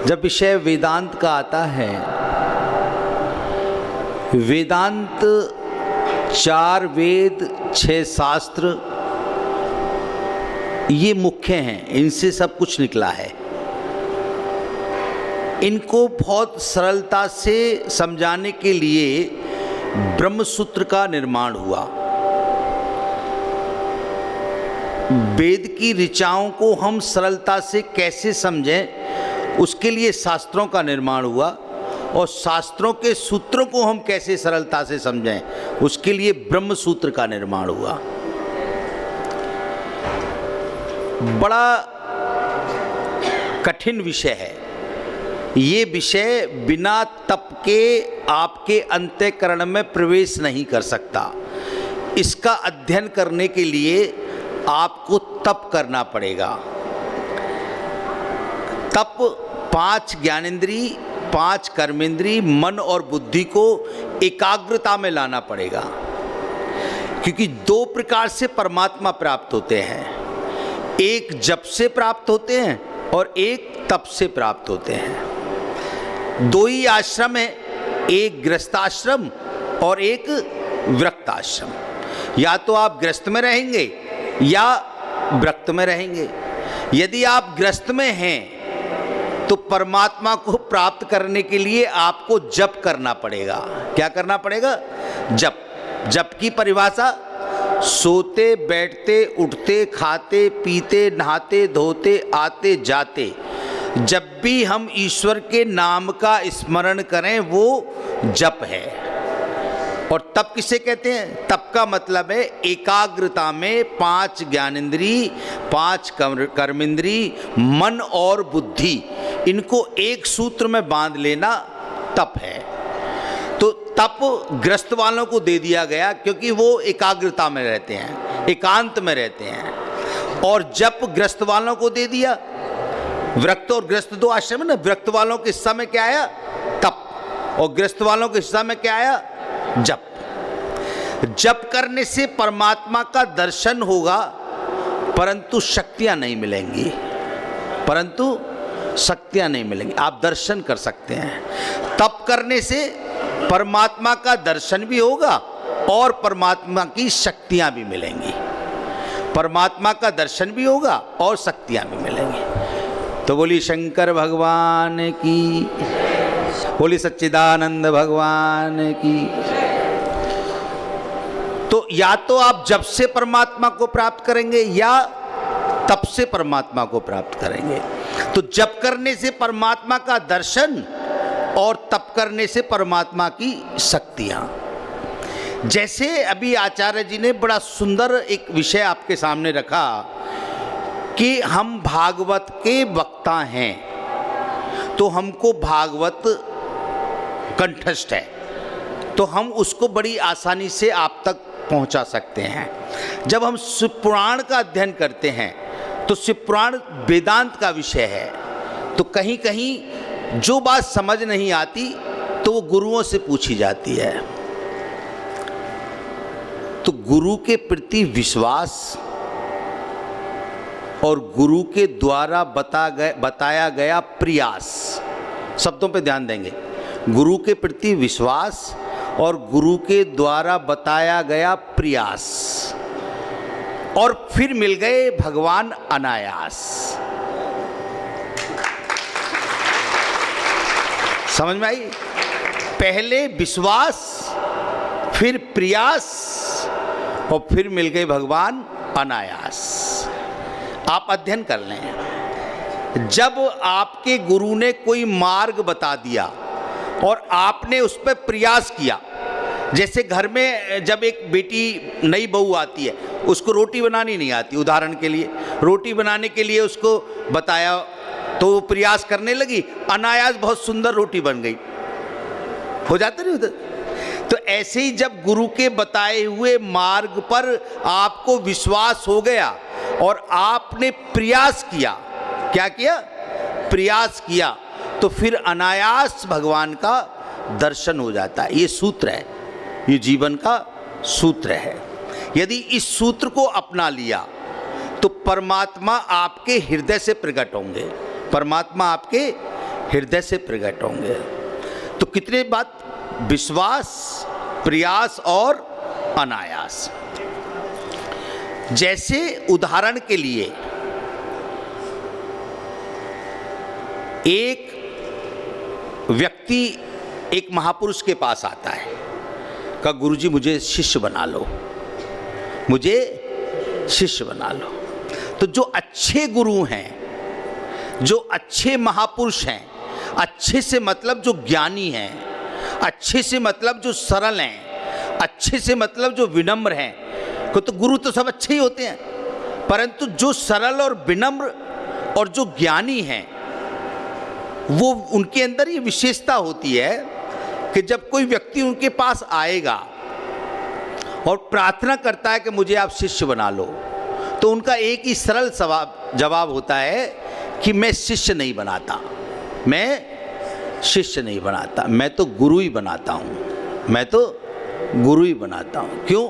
जब विषय वेदांत का आता है, वेदांत 4 वेद 6 शास्त्र ये मुख्य हैं, इनसे सब कुछ निकला है। इनको बहुत सरलता से समझाने के लिए ब्रह्मसूत्र का निर्माण हुआ। वेद की ऋचाओं को हम सरलता से कैसे समझें, उसके लिए शास्त्रों का निर्माण हुआ, और शास्त्रों के सूत्रों को हम कैसे सरलता से समझें, उसके लिए ब्रह्मसूत्र का निर्माण हुआ। बड़ा कठिन विषय है ये विषय, बिना तप के आपके अंतःकरण में प्रवेश नहीं कर सकता। इसका अध्ययन करने के लिए आपको तप करना पड़ेगा। तप 5 ज्ञानेंद्री, 5 कर्मेंद्री, मन और बुद्धि को एकाग्रता में लाना पड़ेगा, क्योंकि 2 प्रकार से परमात्मा प्राप्त होते हैं। एक जप से प्राप्त होते हैं और एक तप से प्राप्त होते हैं। 2 ही आश्रम है, एक गृहस्थाश्रम और एक विरक्ताश्रम। या तो आप गृहस्थ में रहेंगे या विरक्त में रहेंगे। यदि आप गृहस्थ में हैं तो परमात्मा को प्राप्त करने के लिए आपको जप करना पड़ेगा। क्या करना पड़ेगा? जप। जप की परिभाषा सोते बैठते उठते खाते पीते नहाते धोते आते जाते जब भी हम ईश्वर के नाम का स्मरण करें वो जप है। और तप किसे कहते हैं? तप का मतलब है एकाग्रता में 5 ज्ञानेंद्री, 5 कर्मेंद्री, मन और बुद्धि, इनको एक सूत्र में बांध लेना तप है। तो तप ग्रस्त वालों को दे दिया गया क्योंकि वो एकाग्रता में रहते हैं, एकांत में रहते हैं। और जप ग्रस्त वालों को दे दिया। विरक्त और ग्रस्त 2 आश्रम है ना। विरक्त वालों के हिस्सा में क्या आया? तप। और ग्रस्त वालों के हिस्सा में क्या आया? जप। जप करने से परमात्मा का दर्शन होगा, परंतु शक्तियां नहीं मिलेंगी। परंतु शक्तियां नहीं मिलेंगी, आप दर्शन कर सकते हैं। तप करने से परमात्मा का दर्शन भी होगा और परमात्मा की शक्तियां भी मिलेंगी। परमात्मा का दर्शन भी होगा और शक्तियां भी मिलेंगी। तो बोली शंकर भगवान की, बोली सच्चिदानंद भगवान की। तो या तो आप जप से परमात्मा को प्राप्त करेंगे या तप से परमात्मा को प्राप्त करेंगे। तो जप करने से परमात्मा का दर्शन और तप करने से परमात्मा की शक्तियां। जैसे अभी आचार्य जी ने बड़ा सुंदर एक विषय आपके सामने रखा कि हम भागवत के वक्ता हैं, तो हमको भागवत कंठस्थ है, तो हम उसको बड़ी आसानी से आप तक पहुंचा सकते हैं। जब हम शिव पुराण का अध्ययन करते हैं तो शिव पुराण वेदांत का विषय है, तो कहीं कहीं जो बात समझ नहीं आती तो वो गुरुओं से पूछी जाती है। तो गुरु के प्रति विश्वास और गुरु के द्वारा बताया गया प्रयास, शब्दों पे ध्यान देंगे। गुरु के प्रति विश्वास और गुरु के द्वारा बताया गया प्रयास, और फिर मिल गए भगवान अनायास। समझ में आई? पहले विश्वास, फिर प्रयास, और फिर मिल गए भगवान अनायास। आप अध्ययन कर लें। जब आपके गुरु ने कोई मार्ग बता दिया और आपने उस पर प्रयास किया, जैसे घर में जब एक बेटी नई बहू आती है, उसको रोटी बनानी नहीं आती, उदाहरण के लिए रोटी बनाने के लिए उसको बताया तो वो प्रयास करने लगी, अनायास बहुत सुंदर रोटी बन गई। हो जाता नहीं उधर? तो ऐसे ही जब गुरु के बताए हुए मार्ग पर आपको विश्वास हो गया और आपने प्रयास किया, क्या किया? प्रयास किया, तो फिर अनायास भगवान का दर्शन हो जाता है। ये सूत्र है, ये जीवन का सूत्र है। यदि इस सूत्र को अपना लिया तो परमात्मा आपके हृदय से प्रकट होंगे। परमात्मा आपके हृदय से प्रकट होंगे। तो कितने बात, विश्वास, प्रयास और अनायास। जैसे उदाहरण के लिए एक व्यक्ति एक महापुरुष के पास आता है, कहा गुरुजी मुझे शिष्य बना लो, मुझे शिष्य बना लो। तो जो अच्छे गुरु हैं, जो अच्छे महापुरुष हैं, अच्छे से मतलब जो ज्ञानी हैं, अच्छे से मतलब जो सरल हैं, अच्छे से मतलब जो विनम्र हैं, तो गुरु तो सब अच्छे ही होते हैं, परंतु जो सरल और विनम्र और जो ज्ञानी हैं, वो उनके अंदर ये विशेषता होती है कि जब कोई व्यक्ति उनके पास आएगा और प्रार्थना करता है कि मुझे आप शिष्य बना लो, तो उनका एक ही सरल जवाब होता है कि मैं शिष्य नहीं बनाता, मैं शिष्य नहीं बनाता, मैं तो गुरु ही बनाता हूँ, मैं तो गुरु ही बनाता हूँ। क्यों?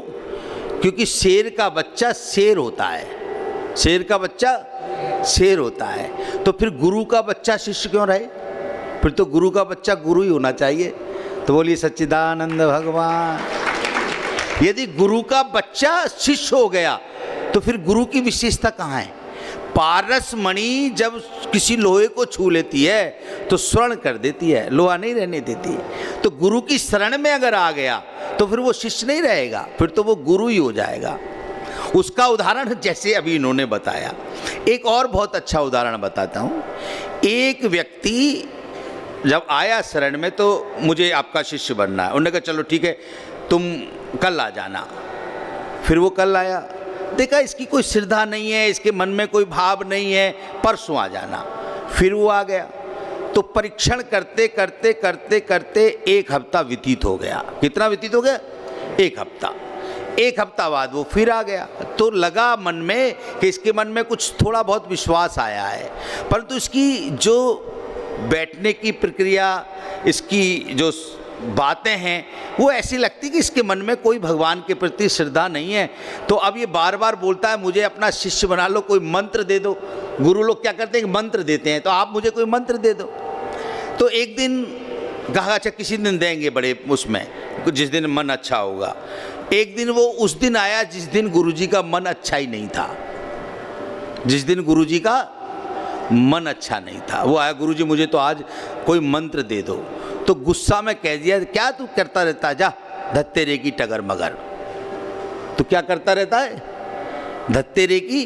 क्योंकि शेर का बच्चा शेर होता है, शेर का बच्चा शेर होता है, तो फिर गुरु का बच्चा शिष्य क्यों रहे? फिर तो गुरु का बच्चा गुरु ही होना चाहिए। तो बोलिए सच्चिदानंद भगवान। यदि गुरु का बच्चा शिष्य हो गया तो फिर गुरु की विशेषता कहाँ है? पारस मणि जब किसी लोहे को छू लेती है तो स्वर्ण कर देती है, लोहा नहीं रहने देती। तो गुरु की शरण में अगर आ गया तो फिर वो शिष्य नहीं रहेगा, फिर तो वो गुरु ही हो जाएगा। उसका उदाहरण जैसे अभी इन्होंने बताया, एक और बहुत अच्छा उदाहरण बताता हूँ। एक व्यक्ति जब आया शरण में तो मुझे आपका शिष्य बनना है, उन्होंने कहा चलो ठीक है तुम कल आ जाना। फिर वो कल आया, देखा इसकी कोई श्रद्धा नहीं है, इसके मन में कोई भाव नहीं है, परसों आ जाना। फिर वो आ गया, तो परीक्षण करते करते करते करते एक हफ्ता व्यतीत हो गया। कितना व्यतीत हो गया? एक हफ्ता। एक हफ्ता बाद वो फिर आ गया, तो लगा मन में कि इसके मन में कुछ थोड़ा बहुत विश्वास आया है, परंतु इसकी जो बैठने की प्रक्रिया, इसकी जो बातें हैं वो ऐसी लगती कि इसके मन में कोई भगवान के प्रति श्रद्धा नहीं है। तो अब ये बार बार बोलता है मुझे अपना शिष्य बना लो, कोई मंत्र दे दो। गुरु लोग क्या करते हैं कि मंत्र देते हैं, तो आप मुझे कोई मंत्र दे दो। तो एक दिन कहा अच्छा किसी दिन देंगे, बड़े उसमें जिस दिन मन अच्छा होगा। एक दिन वो उस दिन आया जिस दिन गुरुजी का मन अच्छा ही नहीं था, जिस दिन गुरुजी का मन अच्छा नहीं था। वो आया, गुरुजी मुझे तो आज कोई मंत्र दे दो। तो गुस्सा में कह दिया क्या तू करता रहता है, जा धत्तेरे की टगर मगर। तो क्या करता रहता है? धत्तेरे की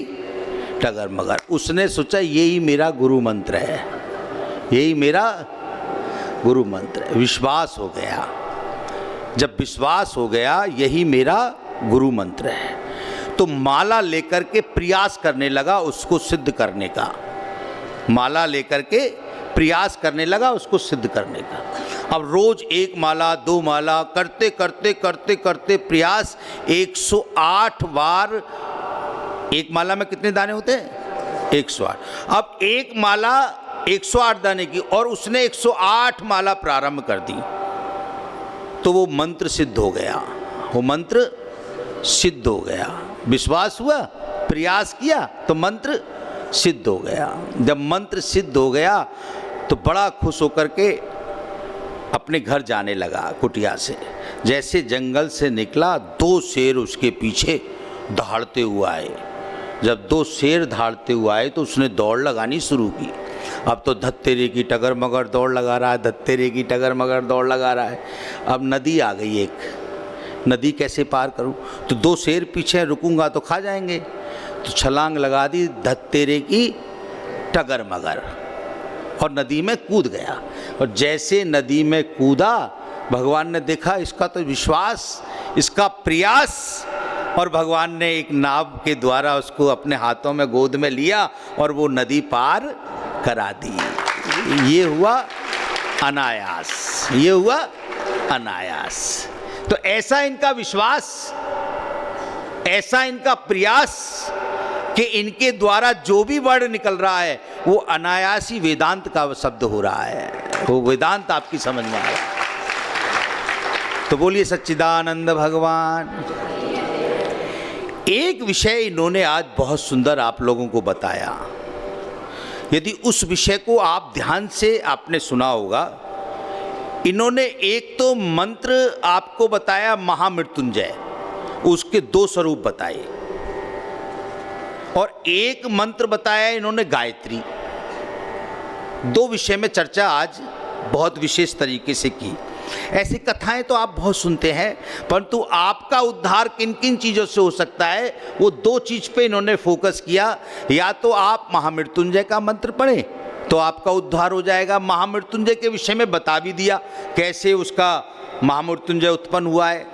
टगर मगर। उसने सोचा यही मेरा गुरु मंत्र है, यही मेरा गुरु मंत्र है। विश्वास हो गया, जब विश्वास हो गया यही मेरा गुरु मंत्र है, तो माला लेकर के प्रयास करने लगा उसको सिद्ध करने का। माला लेकर के प्रयास करने लगा उसको सिद्ध करने का। अब रोज एक माला, दो माला करते करते करते करते प्रयास 108 बार। एक माला में कितने दाने होते हैं? 108। अब एक माला 108 दाने की, और उसने 108 माला प्रारंभ कर दी, तो वो मंत्र सिद्ध हो गया, वो मंत्र सिद्ध हो गया। विश्वास हुआ, प्रयास किया तो मंत्र सिद्ध हो गया। जब मंत्र सिद्ध हो गया तो बड़ा खुश होकर के अपने घर जाने लगा कुटिया से। जैसे जंगल से निकला, 2 शेर उसके पीछे दहाड़ते हुए आए। जब 2 शेर दहाड़ते हुए आए तो उसने दौड़ लगानी शुरू की। अब तो धत्तेरे की टगर मगर दौड़ लगा रहा है, धत्तेरे की टगर मगर दौड़ लगा रहा है। अब नदी आ गई एक, नदी कैसे पार करूं? तो 2 शेर पीछे, रुकूंगा तो खा जाएंगे। तो छलांग लगा दी धत्तेरे की टगर मगर और नदी में कूद गया। और जैसे नदी में कूदा, भगवान ने देखा इसका तो विश्वास, इसका प्रयास, और भगवान ने एक नाव के द्वारा उसको अपने हाथों में गोद में लिया और वो नदी पार करा दी। ये हुआ अनायास, ये हुआ अनायास। तो ऐसा इनका विश्वास, ऐसा इनका प्रयास कि इनके द्वारा जो भी वर्ड निकल रहा है वो अनायासी वेदांत का शब्द हो रहा है, वो वेदांत आपकी समझ में आया। तो बोलिए सच्चिदानंद भगवान। एक विषय इन्होंने आज बहुत सुंदर आप लोगों को बताया यदि उस विषय को आप ध्यान से आपने सुना होगा, इन्होंने एक तो मंत्र आपको बताया महामृत्युंजय, उसके 2 स्वरूप बताए, और एक मंत्र बताया इन्होंने गायत्री। 2 विषय में चर्चा आज बहुत विशेष तरीके से की। ऐसी कथाएं तो आप बहुत सुनते हैं, परंतु आपका उद्धार किन किन चीज़ों से हो सकता है, वो 2 चीज़ पे इन्होंने फोकस किया। या तो आप महामृत्युंजय का मंत्र पढ़ें तो आपका उद्धार हो जाएगा। महामृत्युंजय के विषय में बता भी दिया कैसे उसका महामृत्युंजय उत्पन्न हुआ है।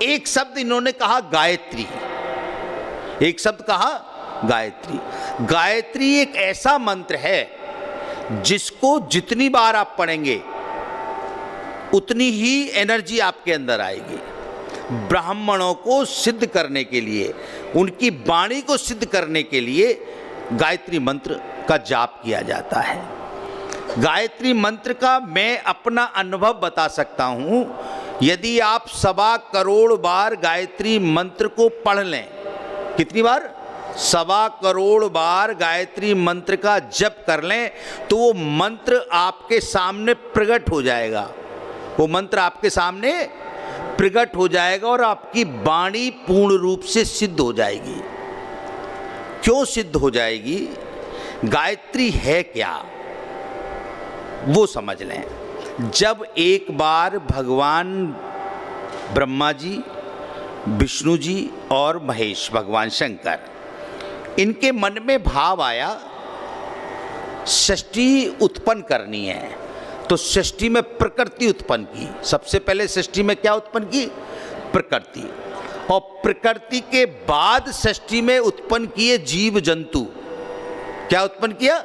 एक शब्द इन्होंने कहा गायत्री, एक शब्द कहा गायत्री। गायत्री एक ऐसा मंत्र है जिसको जितनी बार आप पढ़ेंगे उतनी ही एनर्जी आपके अंदर आएगी। ब्राह्मणों को सिद्ध करने के लिए, उनकी वाणी को सिद्ध करने के लिए गायत्री मंत्र का जाप किया जाता है। गायत्री मंत्र का मैं अपना अनुभव बता सकता हूं। यदि आप 1.25 करोड़ बार गायत्री मंत्र को पढ़ लें, कितनी बार? 1.25 करोड़ बार गायत्री मंत्र का जप कर लें तो वो मंत्र आपके सामने प्रकट हो जाएगा। वो मंत्र आपके सामने प्रकट हो जाएगा और आपकी वाणी पूर्ण रूप से सिद्ध हो जाएगी। क्यों सिद्ध हो जाएगी? गायत्री है क्या वो समझ लें। जब एक बार भगवान ब्रह्मा जी, विष्णु जी और महेश भगवान शंकर, इनके मन में भाव आया सृष्टि उत्पन्न करनी है, तो सृष्टि में प्रकृति उत्पन्न की। सबसे पहले सृष्टि में क्या उत्पन्न की? प्रकृति। और प्रकृति के बाद सृष्टि में उत्पन्न किए जीव जंतु। क्या उत्पन्न किया?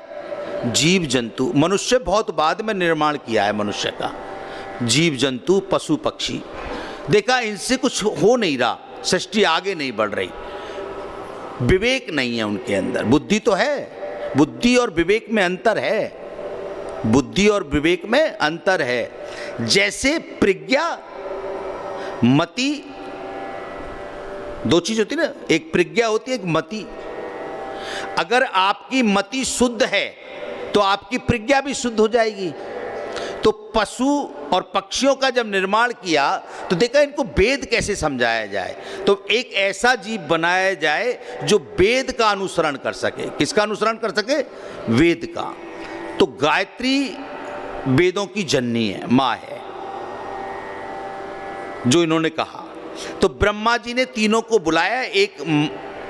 जीव जंतु। मनुष्य बहुत बाद में निर्माण किया है मनुष्य का। जीव जंतु, पशु पक्षी, देखा इनसे कुछ हो नहीं रहा, सृष्टि आगे नहीं बढ़ रही। विवेक नहीं है उनके अंदर। बुद्धि तो है, बुद्धि और विवेक में अंतर है। बुद्धि और विवेक में अंतर है। जैसे प्रज्ञा, मति, 2 चीज होती है ना, एक प्रज्ञा होती है, एक मति। अगर आपकी मति शुद्ध है तो आपकी प्रज्ञा भी शुद्ध हो जाएगी। तो पशु और पक्षियों का जब निर्माण किया तो देखा इनको वेद कैसे समझाया जाए, तो एक ऐसा जीव बनाया जाए जो वेद का अनुसरण कर सके। किसका अनुसरण कर सके? वेद का। तो गायत्री वेदों की जननी है, माँ है, जो इन्होंने कहा। तो ब्रह्मा जी ने तीनों को बुलाया, एक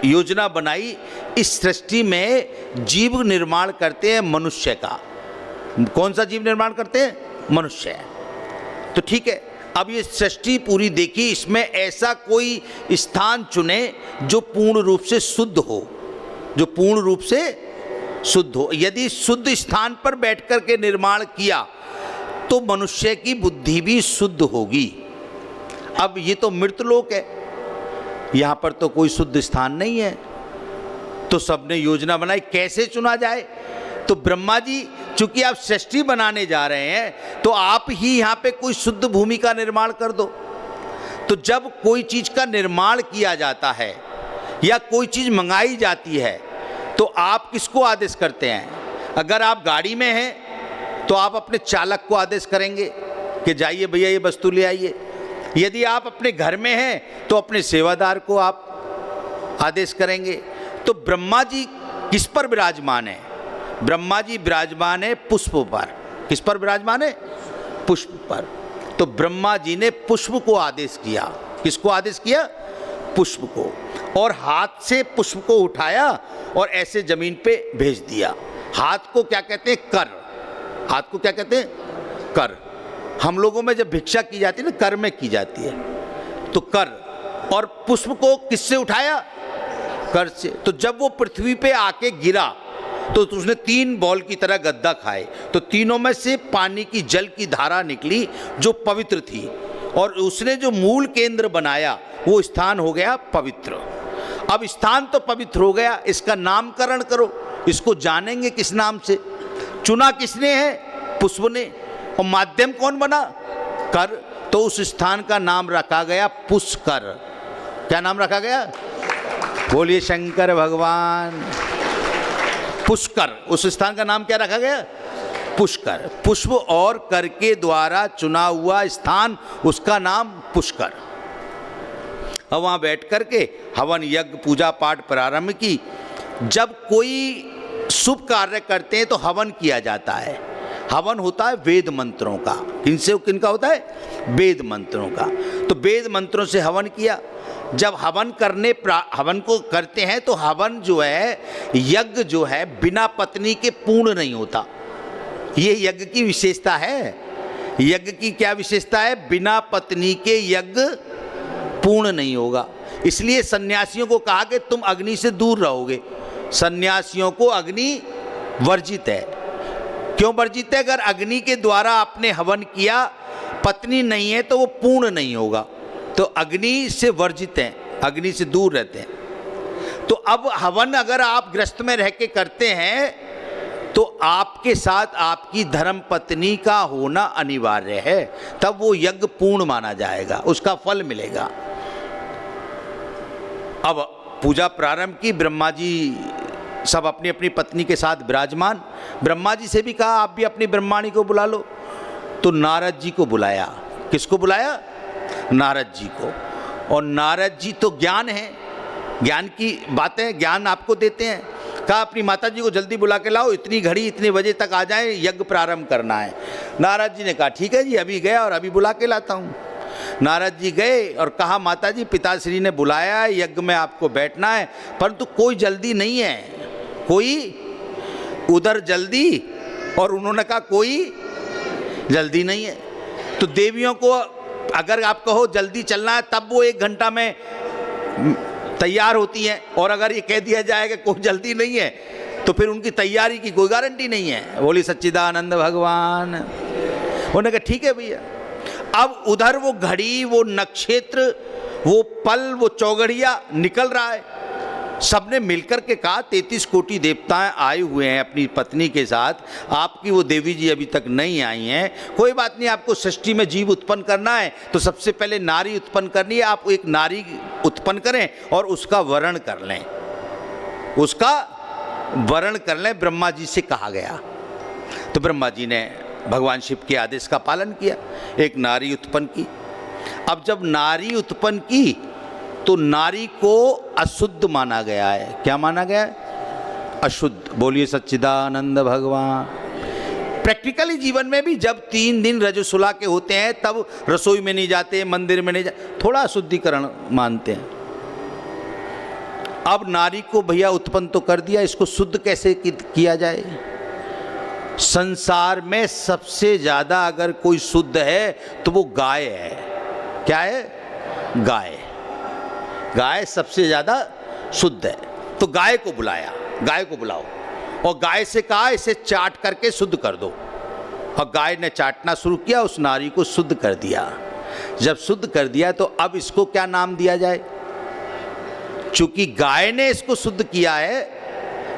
योजना बनाई। इस सृष्टि में जीव निर्माण करते हैं मनुष्य का। कौन सा जीव निर्माण करते हैं? मनुष्य। तो ठीक है, अब ये सृष्टि पूरी देखी, इसमें ऐसा कोई स्थान चुने जो पूर्ण रूप से शुद्ध हो, जो पूर्ण रूप से शुद्ध हो। यदि शुद्ध स्थान पर बैठ कर के निर्माण किया तो मनुष्य की बुद्धि भी शुद्ध होगी। अब ये तो मृतलोक है, यहां पर तो कोई शुद्ध स्थान नहीं है। तो सबने योजना बनाई कैसे चुना जाए। तो ब्रह्मा जी, चूंकि आप सृष्टि बनाने जा रहे हैं तो आप ही यहां पे कोई शुद्ध भूमि का निर्माण कर दो। तो जब कोई चीज का निर्माण किया जाता है या कोई चीज मंगाई जाती है तो आप किसको आदेश करते हैं? अगर आप गाड़ी में हैं तो आप अपने चालक को आदेश करेंगे कि जाइए भैया ये वस्तु ले आइए। यदि आप अपने घर में हैं तो अपने सेवादार को आप आदेश करेंगे। तो ब्रह्मा जी किस पर विराजमान है? ब्रह्मा जी विराजमान है पुष्प पर। किस पर विराजमान है? पुष्प पर। तो ब्रह्मा जी ने पुष्प को आदेश किया। किसको आदेश किया? पुष्प को। और हाथ से पुष्प को उठाया और ऐसे जमीन पे भेज दिया। हाथ को क्या कहते हैं? कर। हाथ को क्या कहते हैं? कर। हम लोगों में जब भिक्षा की जाती है ना, कर में की जाती है, तो कर। और पुष्प को किससे उठाया? कर से। तो जब वो पृथ्वी पे आके गिरा तो उसने 3 बॉल की तरह गद्दा खाए। तो तीनों में से पानी की, जल की धारा निकली जो पवित्र थी, और उसने जो मूल केंद्र बनाया वो स्थान हो गया पवित्र। अब स्थान तो पवित्र हो गया, इसका नामकरण करो। इसको जानेंगे किस नाम से? चुना किसने है? पुष्प ने। और माध्यम कौन बना? कर। तो उस स्थान का नाम रखा गया पुष्कर। क्या नाम रखा गया? बोलिए शंकर भगवान। पुष्कर, उस स्थान का नाम क्या रखा गया? पुष्कर। पुष्प और कर के द्वारा चुना हुआ स्थान, उसका नाम पुष्कर। अब वहाँ बैठ कर के हवन यज्ञ पूजा पाठ प्रारंभ की। जब कोई शुभ कार्य करते हैं तो हवन किया जाता है। हवन होता है वेद मंत्रों का। किनका होता है? वेद मंत्रों का। तो वेद मंत्रों से हवन किया। जब हवन को करते हैं तो हवन जो है, यज्ञ जो है, बिना पत्नी के पूर्ण नहीं होता। ये यज्ञ की विशेषता है। यज्ञ की क्या विशेषता है? बिना पत्नी के यज्ञ पूर्ण नहीं होगा। इसलिए सन्यासियों को कहा कि तुम अग्नि से दूर रहोगे। सन्यासियों को अग्नि वर्जित है। क्यों वर्जित है? अगर अग्नि के द्वारा आपने हवन किया, पत्नी नहीं है तो वो पूर्ण नहीं होगा। तो अग्नि से वर्जित हैं, अग्नि से दूर रहते हैं। तो अब हवन अगर आप गृहस्थ में रह के करते हैं तो आपके साथ आपकी धर्म पत्नी का होना अनिवार्य है, तब वो यज्ञ पूर्ण माना जाएगा, उसका फल मिलेगा। अब पूजा प्रारंभ की। ब्रह्मा जी सब अपनी अपनी पत्नी के साथ विराजमान। ब्रह्मा जी से भी कहा आप भी अपनी ब्रह्माणी को बुला लो। तो नारद जी को बुलाया। किसको बुलाया? नारद जी को। और नारद जी तो ज्ञान है, ज्ञान की बातें ज्ञान आपको देते हैं। कहा अपनी माता जी को जल्दी बुला के लाओ, इतनी घड़ी इतने बजे तक आ जाए, यज्ञ प्रारंभ करना है। नारद जी ने कहा ठीक है जी, अभी गया और अभी बुला के लाता हूँ। नारद जी गए और कहा माता जी पिताश्री ने बुलाया है, यज्ञ में आपको बैठना है, परंतु कोई जल्दी नहीं है, कोई उधर जल्दी। और उन्होंने कहा कोई जल्दी नहीं है। तो देवियों को अगर आप कहो जल्दी चलना है तब वो 1 घंटा में तैयार होती हैं, और अगर ये कह दिया जाए कि कोई जल्दी नहीं है तो फिर उनकी तैयारी की कोई गारंटी नहीं है। बोली सच्चिदानंद भगवान। उन्होंने कहा ठीक है भैया। अब उधर वो घड़ी, वो नक्षत्र, वो पल, वो चौगड़िया निकल रहा है। सबने मिलकर के कहा 33 कोटि देवताएं आए हुए हैं अपनी पत्नी के साथ, आपकी वो देवी जी अभी तक नहीं आई हैं। कोई बात नहीं, आपको सृष्टि में जीव उत्पन्न करना है तो सबसे पहले नारी उत्पन्न करनी है। आप एक नारी उत्पन्न करें और उसका वरण कर लें, उसका वरण कर लें, ब्रह्मा जी से कहा गया। तो ब्रह्मा जी ने भगवान शिव के आदेश का पालन किया, एक नारी उत्पन्न की। अब जब नारी उत्पन्न की तो नारी को अशुद्ध माना गया है। क्या माना गया है? अशुद्ध। बोलिए सच्चिदानंद भगवान। प्रैक्टिकली जीवन में भी जब 3 दिन रजस्वला के होते हैं तब रसोई में नहीं जाते, मंदिर में नहीं जाते, थोड़ा शुद्धिकरण मानते हैं। अब नारी को भैया उत्पन्न तो कर दिया, इसको शुद्ध कैसे किया जाए? संसार में सबसे ज्यादा अगर कोई शुद्ध है तो वो गाय है। क्या है? गाय। गाय सबसे ज्यादा शुद्ध है। तो गाय को बुलाया, गाय को बुलाओ, और गाय से कहा इसे चाट करके शुद्ध कर दो। और गाय ने चाटना शुरू किया, उस नारी को शुद्ध कर दिया। जब शुद्ध कर दिया तो अब इसको क्या नाम दिया जाए? चूंकि गाय ने इसको शुद्ध किया है,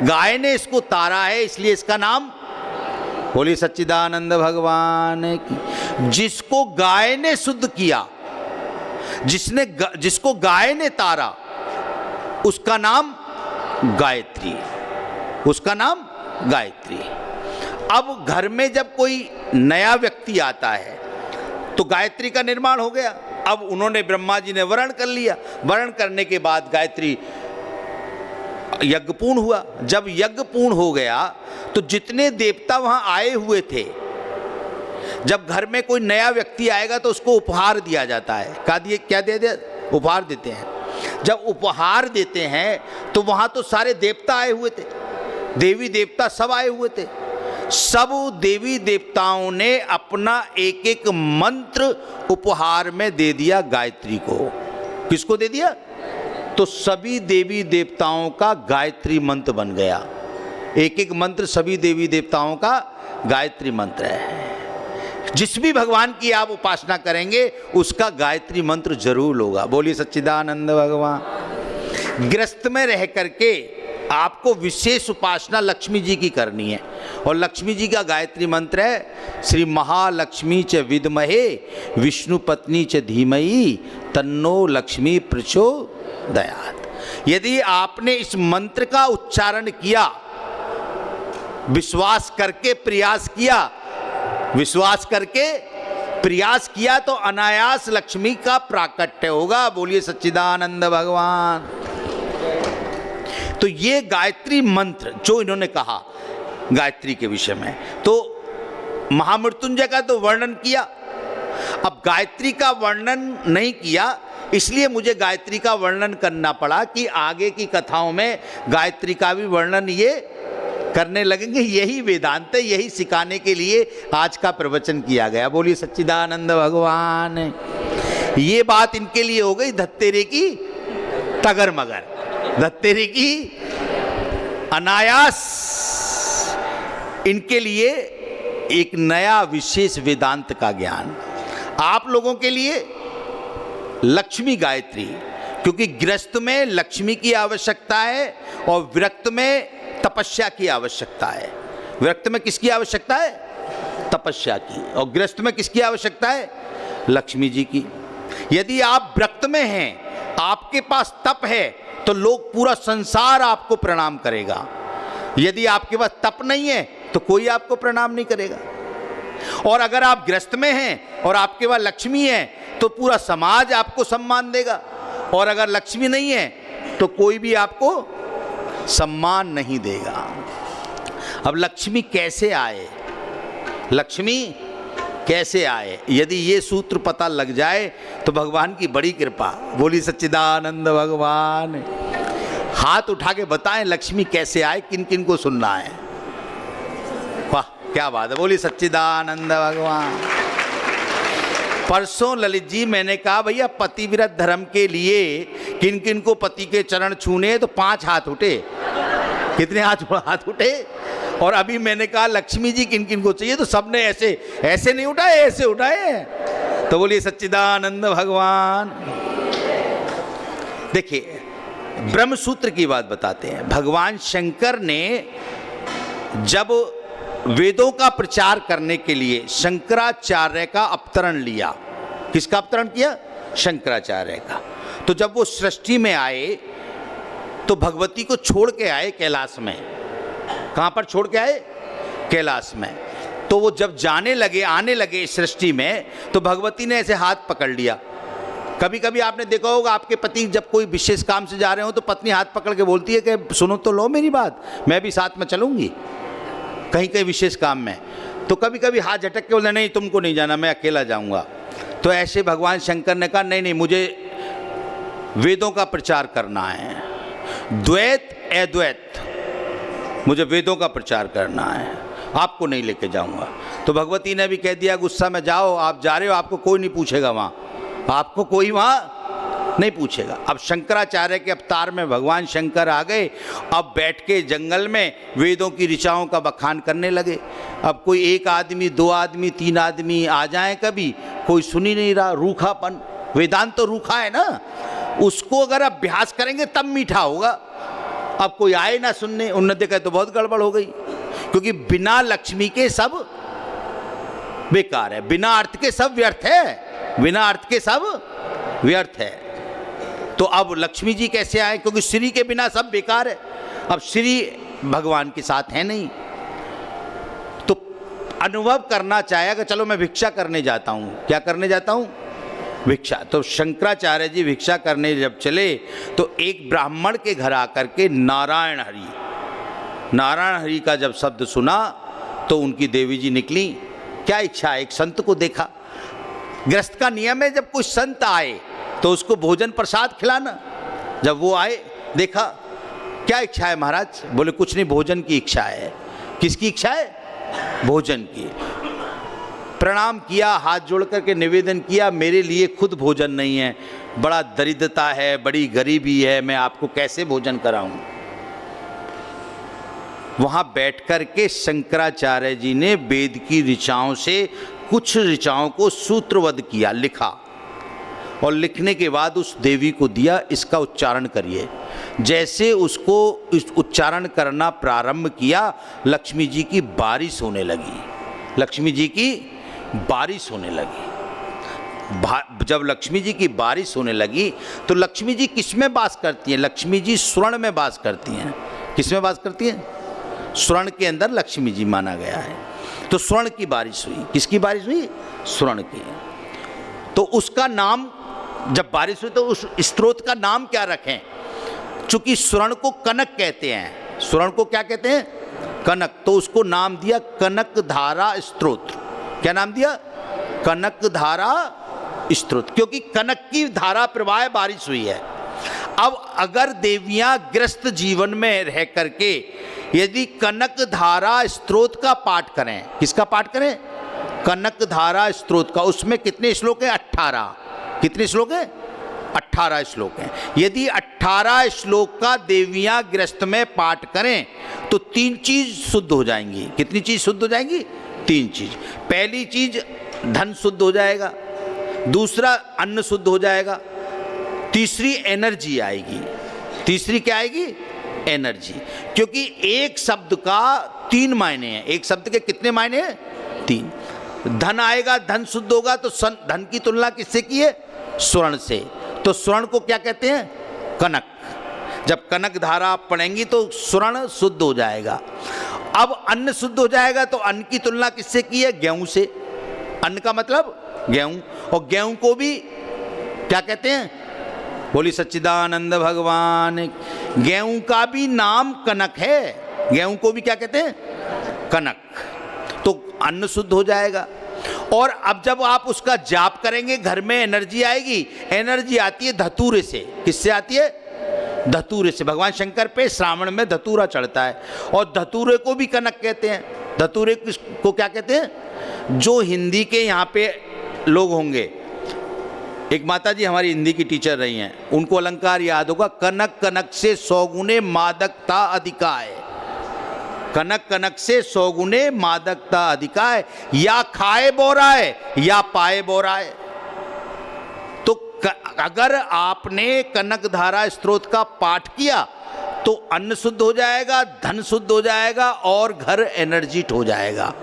गाय ने इसको तारा है, इसलिए इसका नाम, बोलिए सच्चिदानंद भगवान की। जिसको गाय ने शुद्ध किया, जिसको गाय ने तारा, उसका नाम गायत्री, उसका नाम गायत्री। अब घर में जब कोई नया व्यक्ति आता है तो गायत्री का निर्माण हो गया। अब उन्होंने, ब्रह्मा जी ने वरण कर लिया। वरण करने के बाद गायत्री यज्ञ पूर्ण हुआ। जब यज्ञ पूर्ण हो गया तो जितने देवता वहां आए हुए थे, जब घर में कोई नया व्यक्ति आएगा तो उसको उपहार दिया जाता है। क्या दे उपहार देते हैं। जब उपहार देते हैं तो वहां तो सारे देवता आए हुए थे, देवी देवता सब आए हुए थे। सब देवी देवताओं ने अपना एक एक मंत्र उपहार में दे दिया गायत्री को। किसको दे दिया? तो सभी देवी देवताओं का गायत्री मंत्र बन गया। एक एक मंत्र सभी देवी देवताओं का गायत्री मंत्र है। जिस भी भगवान की आप उपासना करेंगे उसका गायत्री मंत्र जरूर होगा। बोलिए सच्चिदानंद भगवान। गृहस्थ में रह करके आपको विशेष उपासना लक्ष्मी जी की करनी है, और लक्ष्मी जी का गायत्री मंत्र है श्री महालक्ष्मी च विद्महे विष्णु पत्नी च धीमहि तन्नो लक्ष्मी प्रचोदयात्। यदि आपने इस मंत्र का उच्चारण किया विश्वास करके प्रयास किया, विश्वास करके प्रयास किया तो अनायास लक्ष्मी का प्राकट्य होगा। बोलिए सच्चिदानंद भगवान। तो ये गायत्री मंत्र जो इन्होंने कहा गायत्री के विषय में, तो महामृत्युंजय का तो वर्णन किया, अब गायत्री का वर्णन नहीं किया, इसलिए मुझे गायत्री का वर्णन करना पड़ा कि आगे की कथाओं में गायत्री का भी वर्णन ये करने लगेंगे। यही वेदांत है, यही सिखाने के लिए आज का प्रवचन किया गया। बोलिए सच्चिदानंद भगवान। ये बात इनके लिए हो गई धत्तेरे की तगर मगर, धत्तेरे की अनायास इनके लिए एक नया विशेष वेदांत का ज्ञान। आप लोगों के लिए लक्ष्मी गायत्री, क्योंकि गृहस्थ में लक्ष्मी की आवश्यकता है और विरक्त में तपस्या की आवश्यकता है। विरक्त में किसकी आवश्यकता है? तपस्या की। और गृहस्थ में किसकी आवश्यकता है? लक्ष्मी जी की। यदि आप विरक्त में हैं, आपके पास तप है, तो लोग पूरा संसार आपको प्रणाम करेगा। यदि आपके पास तप नहीं है तो कोई आपको प्रणाम नहीं करेगा। और अगर आप गृहस्थ में हैं और आपके पास लक्ष्मी है तो पूरा समाज आपको सम्मान देगा, और अगर लक्ष्मी नहीं है तो कोई भी आपको सम्मान नहीं देगा। अब लक्ष्मी कैसे आए, लक्ष्मी कैसे आए, यदि ये सूत्र पता लग जाए तो भगवान की बड़ी कृपा। बोली सच्चिदानंद भगवान। हाथ उठा के बताएं लक्ष्मी कैसे आए, किन किन को सुनना है। वाह क्या बात है। बोली सच्चिदानंद भगवान। परसों ललित जी मैंने कहा भैया पतिव्रत धर्म के लिए किन किन को पति के चरण छूने, तो 5 हाथ उठे। कितने हाथ उठे? और अभी मैंने कहा लक्ष्मी जी किन किन को चाहिए, तो सबने ऐसे ऐसे नहीं उठाए, ऐसे उठाए। तो बोलिए सच्चिदानंद भगवान। देखिए ब्रह्म सूत्र की बात बताते हैं। भगवान शंकर ने जब वेदों का प्रचार करने के लिए शंकराचार्य का अवतरण लिया, किसका अवतरण किया? शंकराचार्य का। तो जब वो सृष्टि में आए तो भगवती को छोड़ के आए कैलाश में। कहाँ पर छोड़ के आए? कैलाश में। तो वो जब जाने लगे, आने लगे सृष्टि में, तो भगवती ने ऐसे हाथ पकड़ लिया। कभी कभी आपने देखा होगा आपके पति जब कोई विशेष काम से जा रहे हो तो पत्नी हाथ पकड़ के बोलती है कि सुनो तो लो मेरी बात, मैं भी साथ में चलूंगी कहीं कहीं विशेष काम में। तो कभी कभी हाथ झटक के बोलते नहीं तुमको नहीं जाना, मैं अकेला जाऊंगा। तो ऐसे भगवान शंकर ने कहा नहीं नहीं, मुझे वेदों का प्रचार करना है, द्वैत अद्वैत, मुझे वेदों का प्रचार करना है, आपको नहीं लेके जाऊंगा। तो भगवती ने भी कह दिया गुस्सा में, जाओ आप जा रहे हो, आपको कोई नहीं पूछेगा वहाँ, आपको कोई वहाँ नहीं पूछेगा। अब शंकराचार्य के अवतार में भगवान शंकर आ गए। अब बैठ के जंगल में वेदों की ऋचाओं का बखान करने लगे। अब कोई 1 आदमी 2 आदमी 3 आदमी आ जाए, कभी कोई सुन ही नहीं रहा। रूखापन, वेदांत तो रूखा है ना, उसको अगर अभ्यास करेंगे तब मीठा होगा। अब कोई आए ना सुनने, उन्होंने देखा तो बहुत गड़बड़ हो गई, क्योंकि बिना लक्ष्मी के सब बेकार है, बिना अर्थ के सब व्यर्थ है, बिना अर्थ के सब व्यर्थ है। तो अब लक्ष्मी जी कैसे आए? क्योंकि श्री के बिना सब बेकार है। अब श्री भगवान के साथ है नहीं, तो अनुभव करना चाहेगा कि चलो मैं भिक्षा करने जाता हूँ। क्या करने जाता हूँ? भिक्षा। तो शंकराचार्य जी भिक्षा करने जब चले तो एक ब्राह्मण के घर आकर के नारायण हरि का जब शब्द सुना तो उनकी देवी जी निकली। क्या इच्छा है? एक संत को देखा। गृहस्थ का नियम है जब कोई संत आए तो उसको भोजन प्रसाद खिलाना। जब वो आए देखा, क्या इच्छा है महाराज? बोले कुछ नहीं, भोजन की इच्छा है। किसकी इच्छा है? भोजन की। प्रणाम किया, हाथ जोड़ करके निवेदन किया, मेरे लिए खुद भोजन नहीं है, बड़ा दरिद्रता है, बड़ी गरीबी है, मैं आपको कैसे भोजन कराऊं। वहां बैठ करके शंकराचार्य जी ने वेद की ऋचाओं से कुछ ऋचाओं को सूत्रबद्ध किया, लिखा, और लिखने के बाद उस देवी को दिया, इसका उच्चारण करिए। जैसे उसको उच्चारण करना प्रारंभ किया, लक्ष्मी जी की बारिश होने लगी। लक्ष्मी जी की बारिश होने लगी। जब लक्ष्मी जी की बारिश होने लगी तो लक्ष्मी जी किस में वास करती हैं? लक्ष्मी जी स्वर्ण में वास करती हैं। किस में वास करती हैं? स्वर्ण के अंदर लक्ष्मी जी माना गया है। तो स्वर्ण की बारिश हुई। किसकी बारिश हुई? स्वर्ण की। तो उसका नाम, जब बारिश हुई तो उस स्त्रोत का नाम क्या रखें? चूंकि स्वर्ण को कनक कहते हैं, स्वर्ण को क्या कहते हैं? कनक। तो उसको नाम दिया कनक धारा स्तोत्र। क्या नाम दिया? कनक धारा स्तोत्र, क्योंकि कनक की धारा प्रवाह बारिश हुई है। अब अगर देवियां ग्रस्त जीवन में रह करके यदि कनक धारा स्तोत्र का पाठ करें, किसका पाठ करें? कनक धारा स्तोत्र का। उसमें कितने श्लोक हैं? 18। कितने श्लोक हैं? 18 श्लोक हैं। यदि 18 श्लोक का देवियां ग्रस्त में पाठ करें तो 3 चीज शुद्ध हो जाएंगी। कितनी चीज शुद्ध हो जाएंगी? 3 चीज। पहली चीज धन शुद्ध हो जाएगा, दूसरा अन्न शुद्ध हो जाएगा, तीसरी एनर्जी आएगी। तीसरी क्या आएगी? एनर्जी। क्योंकि एक शब्द का 3 मायने हैं। एक शब्द के कितने मायने हैं? 3। धन आएगा, धन शुद्ध होगा, तो धन की तुलना किससे की है? स्वर्ण से। तो स्वर्ण को क्या कहते हैं? कनक। जब कनक धारा आप पढ़ेंगी तो स्वर्ण शुद्ध हो जाएगा। अब अन्न शुद्ध हो जाएगा तो अन्न की तुलना किससे की है? गेहूं से। अन्न का मतलब गेहूं, और गेहूं को भी क्या कहते हैं? बोली सच्चिदानंद भगवान। गेहूं का भी नाम कनक है। गेहूं को भी क्या कहते हैं? कनक। तो अन्न शुद्ध हो जाएगा। और अब जब आप उसका जाप करेंगे घर में एनर्जी आएगी। एनर्जी आती है धतूरे से। किससे आती है? धतूरे से। भगवान शंकर पे श्रावण में धतूरा चढ़ता है और धतूरे को भी कनक कहते हैं। धतूरे को क्या कहते हैं? जो हिंदी के यहाँ पे लोग होंगे, एक माता जी हमारी हिंदी की टीचर रही हैं, उनको अलंकार याद होगा, कनक कनक से 100 गुने मादकता अधिकाय। कनक कनक से 100 गुने मादकता अधिकाय। या खाए बोराए या पाए बोराए। तो अगर आपने कनक धारा स्तोत्र का पाठ किया तो अन्न शुद्ध हो जाएगा, धन शुद्ध हो जाएगा और घर एनर्जिट हो जाएगा।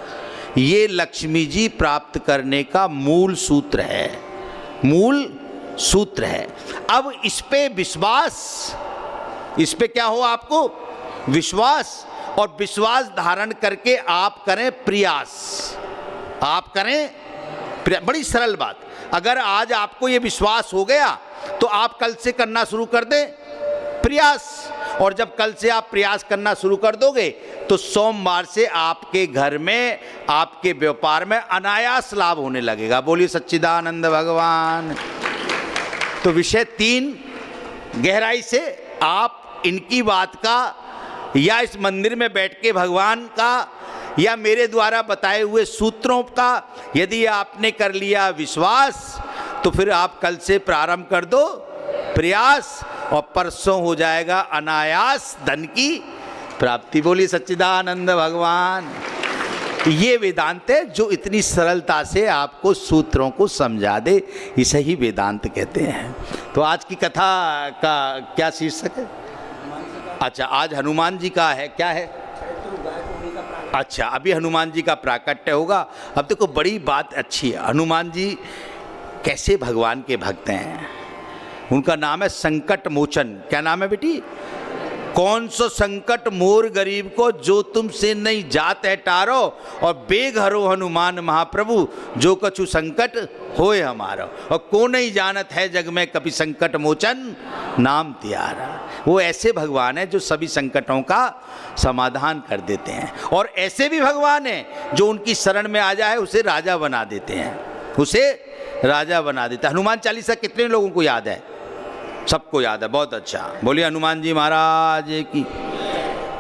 ये लक्ष्मी जी प्राप्त करने का मूल सूत्र है। मूल सूत्र है। अब इस पे विश्वास, इस पे क्या हो? आपको विश्वास, और विश्वास धारण करके आप करें प्रयास। आप करें बड़ी सरल बात। अगर आज आपको ये विश्वास हो गया तो आप कल से करना शुरू कर दें प्रयास। और जब कल से आप प्रयास करना शुरू कर दोगे तो सोमवार से आपके घर में, आपके व्यापार में अनायास लाभ होने लगेगा। बोलिए सच्चिदानंद भगवान। तो विषय 3 गहराई से आप इनकी बात का, या इस मंदिर में बैठ के भगवान का, या मेरे द्वारा बताए हुए सूत्रों का यदि आपने कर लिया विश्वास तो फिर आप कल से प्रारंभ कर दो प्रयास, और परसों हो जाएगा अनायास धन की प्राप्ति। बोली सच्चिदानंद भगवान। ये वेदांत है जो इतनी सरलता से आपको सूत्रों को समझा दे, इसे ही वेदांत कहते हैं। तो आज की कथा का क्या शीर्षक है? अच्छा, आज हनुमान जी का है। क्या है? अच्छा, अभी हनुमान जी का प्राकट्य होगा। अब देखो बड़ी बात अच्छी है, हनुमान जी कैसे भगवान के भक्त हैं। उनका नाम है संकट मोचन। क्या नाम है बेटी? कौन सो संकट मोर गरीब को, जो तुमसे नहीं जात है टारो, और बेग हरो हनुमान महाप्रभु, जो कछु संकट होए हमारा। और को नहीं जानत है जग में कभी संकट मोचन नाम त्यारा। वो ऐसे भगवान है जो सभी संकटों का समाधान कर देते हैं। और ऐसे भी भगवान हैं जो उनकी शरण में आ जाए उसे राजा बना देते हैं। उसे राजा बना देता है। हनुमान चालीसा कितने लोगों को याद है? सबको याद है। बहुत अच्छा, बोलिए हनुमान जी महाराज की।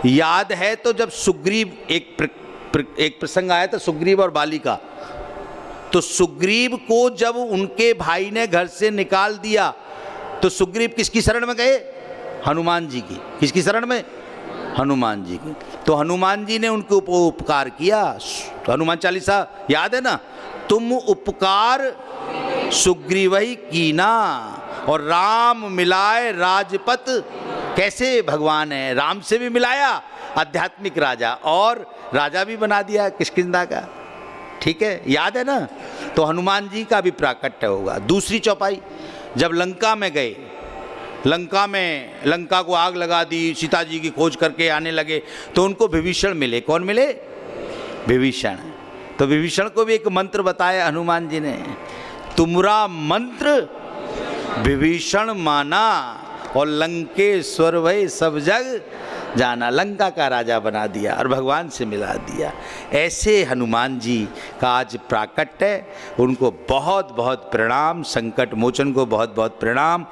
याद है तो जब सुग्रीव, एक प्रसंग आया था सुग्रीव और बाली का। तो सुग्रीव को जब उनके भाई ने घर से निकाल दिया तो सुग्रीव किसकी शरण में गए? हनुमान जी की। किसकी शरण में? हनुमान जी की। तो हनुमान जी ने उनके ऊपर उपकार किया। तो हनुमान चालीसा याद है ना? तुम उपकार सुग्रीवही कीना और राम मिलाए राजपत। कैसे भगवान है, राम से भी मिलाया आध्यात्मिक राजा, और राजा भी बना दिया किष्किंधा का। ठीक है, याद है ना? तो हनुमान जी का भी प्राकट्य होगा। दूसरी चौपाई, जब लंका में गए लंका में लंका को आग लगा दी, सीता जी की खोज करके आने लगे, तो उनको विभीषण मिले। कौन मिले? विभीषण। तो विभीषण को भी एक मंत्र बताया हनुमान जी ने, तुमरा मंत्र विभीषण माना और लंकेश्वर वही सब जग जाना। लंका का राजा बना दिया और भगवान से मिला दिया। ऐसे हनुमान जी का आज प्राकट्य है, उनको बहुत बहुत प्रणाम। संकट मोचन को बहुत बहुत प्रणाम।